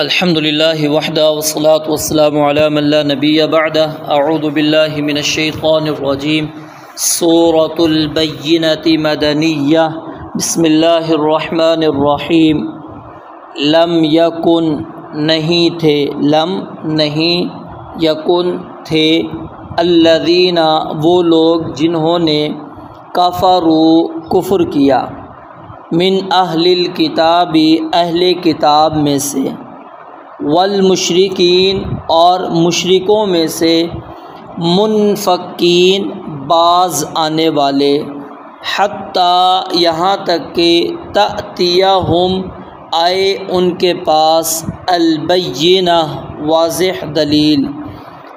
الحمد للہ وحدہ والصلاة والسلام علی من لا نبی بعدہ اعوذ باللہ من الشیطان الرجیم سورۃ البینۃ مدنیہ بسم اللہ الرحمن الرحیم لم یکن نہیں تھے یکن تھے الذین وہ لوگ جنہوں نے کفروا کفر کیا من اہل الکتاب اہل کتاب میں سے والمشرکین اور مشرکوں میں سے منفکین باز آنے والے حتیٰ یہاں تک کہ تأتیہم آئے ان کے پاس البینہ واضح دلیل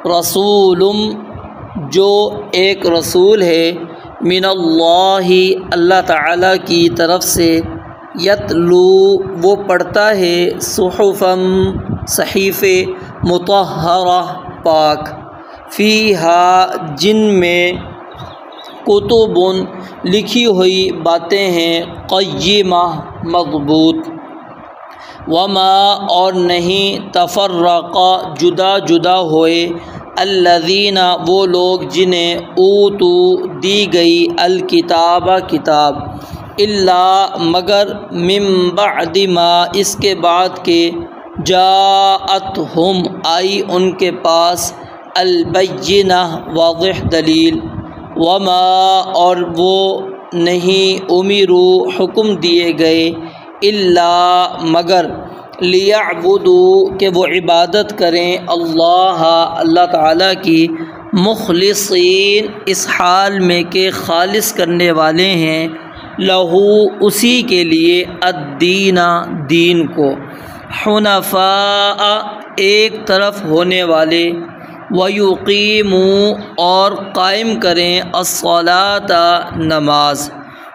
رسول جو ایک رسول ہے من اللہ تعالیٰ کی طرف سے یتلو وہ پڑھتا ہے صحفاً صحیفے مطہرہ پاک فیہا جن میں کتب لکھی ہوئی باتیں ہیں قیمہ مضبوط وما اور نہیں تفرقہ جدا جدا ہوئے الذین وہ لوگ جنہیں اوتو دی گئی الکتاب کتاب الا مگر من بعد ما اس کے بعد کہ جاءتہم آئی ان کے پاس البینہ واضح دلیل وما اور وہ نہیں امروا حکم دیے گئے الا مگر لیعبدوا کہ وہ عبادت کریں اللہ تعالیٰ کی مخلصین اس حال میں کہ خالص کرنے والے ہیں لہو اسی کے لیے الدین دین کو حنفاء ایک طرف ہونے والے ویقیموا اور قائم کریں الصلاۃ نماز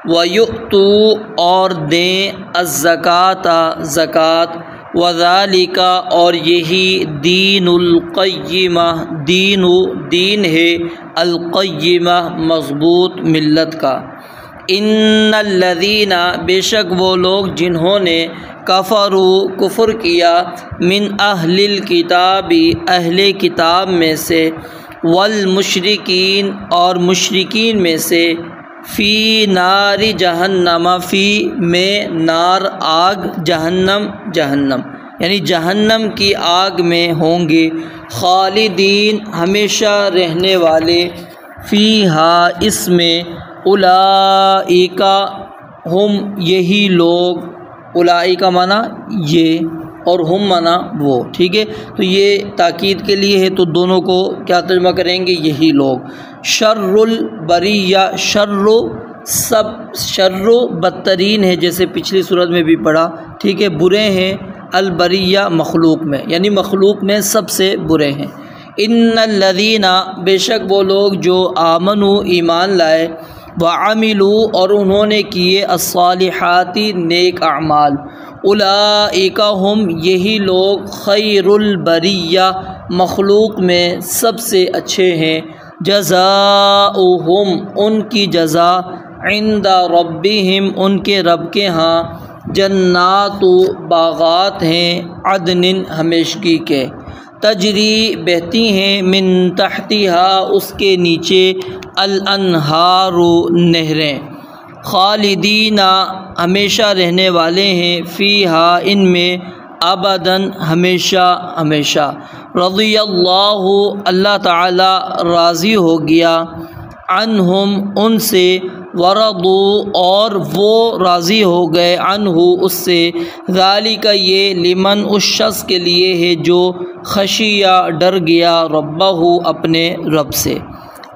ویؤتوا اور دیں الزکاۃ زکوٰۃ وذالک اور یہی دین القیمہ دین ہے القیمہ مضبوط ملت کا ان الذین بے شک وہ لوگ جنہوں نے کفروا کفر کیا من اہل الکتاب اہل کتاب میں سے والمشرکین اور مشرکین میں سے فی نار جہنم فی میں نار آگ جہنم یعنی جہنم کی آگ میں ہوں گے خالدین ہمیشہ رہنے والے فیہا اس میں اولئک ہم یہی لوگ اولئک معنی یہ اور ہم معنی وہ ٹھیک ہے تو یہ تاکید کے لیے ہے تو دونوں کو کیا ترجمہ کریں گے یہی لوگ شر البریہ شر بدترین ہے جیسے پچھلی صورت میں بھی پڑھا ٹھیک ہے برے ہیں البریہ مخلوق میں یعنی مخلوق میں سب سے برے ہیں ان الذین بے شک وہ لوگ جو آمنوا ایمان لائے وعملوا اور انہوں نے کیے الصالحات نیک اعمال اولئک ہم یہی لوگ خیر البریہ مخلوق میں سب سے اچھے ہیں جزاؤہم ان کی جزا عند ربہم ان کے رب کے ہاں جنات باغات ہیں عدن ہمیشگی کے تجری بہتی ہیں من تحتہا اس کے نیچے الانہار نہریں خالدین ہمیشہ رہنے والے ہیں فیہا ان میں ابداً ہمیشہ رضی اللہ تعالی راضی ہو گیا عنہم ان سے ورضوا اور وہ راضی ہو گئے عنہ اس سے ذالک یہ لمن اس شخص کے لیے ہے جو خشیہ ڈر گیا ربہ اپنے رب سے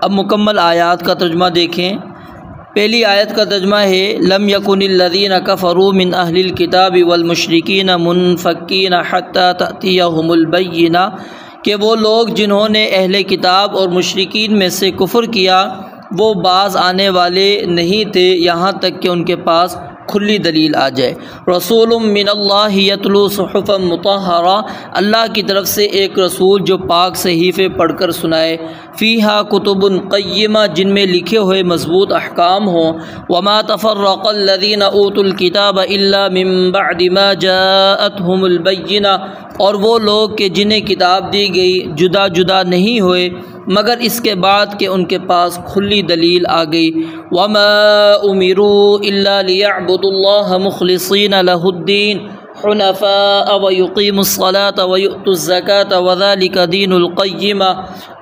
اب مکمل آیات کا ترجمہ دیکھیں پہلی آیت کا ترجمہ ہے لم یکن الذین کفروا من اہل الکتاب والمشرکین منفکین حتی تأتیہم البینہ کہ وہ لوگ جنہوں نے اہل کتاب اور مشرکین میں سے کفر کیا وہ باز آنے والے نہیں تھے یہاں تک کہ ان کے پاس کھلی دلیل آ جائے۔ رسول من اللہ یتلو صحفا مطہرہ، اللہ کی طرف سے ایک رسول جو پاک صحیفے پڑھ کر سنائے، فیہا کتب قیمہ، جن میں لکھے ہوئے مضبوط احکام ہوں، وما تفرق الذین اوتوا الکتاب الا من بعد ما جاءتهم البینہ، اور وہ لوگ کہ جنہیں کتاب دی گئی جدا جدا نہیں ہوئے مگر اس کے بعد کہ ان کے پاس کھلی دلیل آ گئی۔ وما امروا الا لیعبدوا اللہ مخلصین لہ الدین حنفاء ویقیموا الصلاة ویؤتوا الزکاة وذلک دین القیمہ،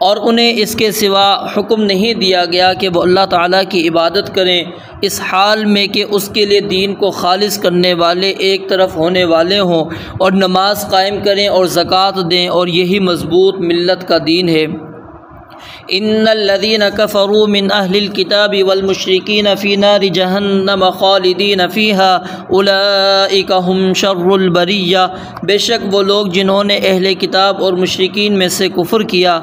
اور انہیں اس کے سوا حکم نہیں دیا گیا کہ وہ اللہ تعالیٰ کی عبادت کریں اس حال میں کہ اس کے لیے دین کو خالص کرنے والے ایک طرف ہونے والے ہوں، اور نماز قائم کریں اور زکوٰۃ دیں، اور یہی مضبوط ملت کا دین ہے۔ ان الذين كفروا من اهل الكتاب والمشركين في نار جہنم خالدین فيها اولئك هم شر البریہ، بے شک وہ لوگ جنہوں نے اہل کتاب اور مشرکین میں سے کفر کیا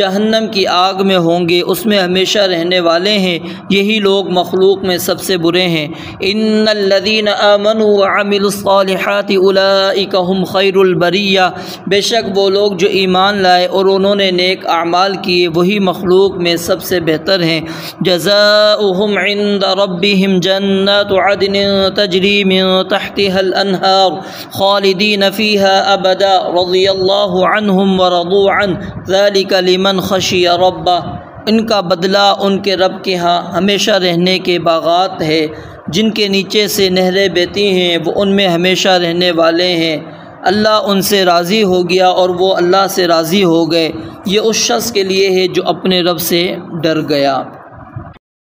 جہنم کی آگ میں ہوں گے، اس میں ہمیشہ رہنے والے ہیں، یہی لوگ مخلوق میں سب سے برے ہیں۔ ان الذين آمنوا وعملوا الصالحات اولئك هم خیر البریہ، بے شک وہ لوگ جو ایمان لائے اور انہوں نے نیک اعمال کیے وہی مخلوق میں سب سے بہتر ہیں۔ جزاؤہم عند ربہم جنات عدن تجری من تحتها الانہار خالدین فیہا ابدا رضی اللہ عنہم ورضوا عنہ ذلک لمن خشی ربہ، ان کا بدلہ ان کے رب کے ہاں ہمیشہ رہنے کے باغات ہے جن کے نیچے سے نہریں بہتی ہیں، وہ ان میں ہمیشہ رہنے والے ہیں، اللہ ان سے راضی ہو گیا اور وہ اللہ سے راضی ہو گئے۔ یہ اس شخص کے لیے ہے جو اپنے رب سے ڈر گیا۔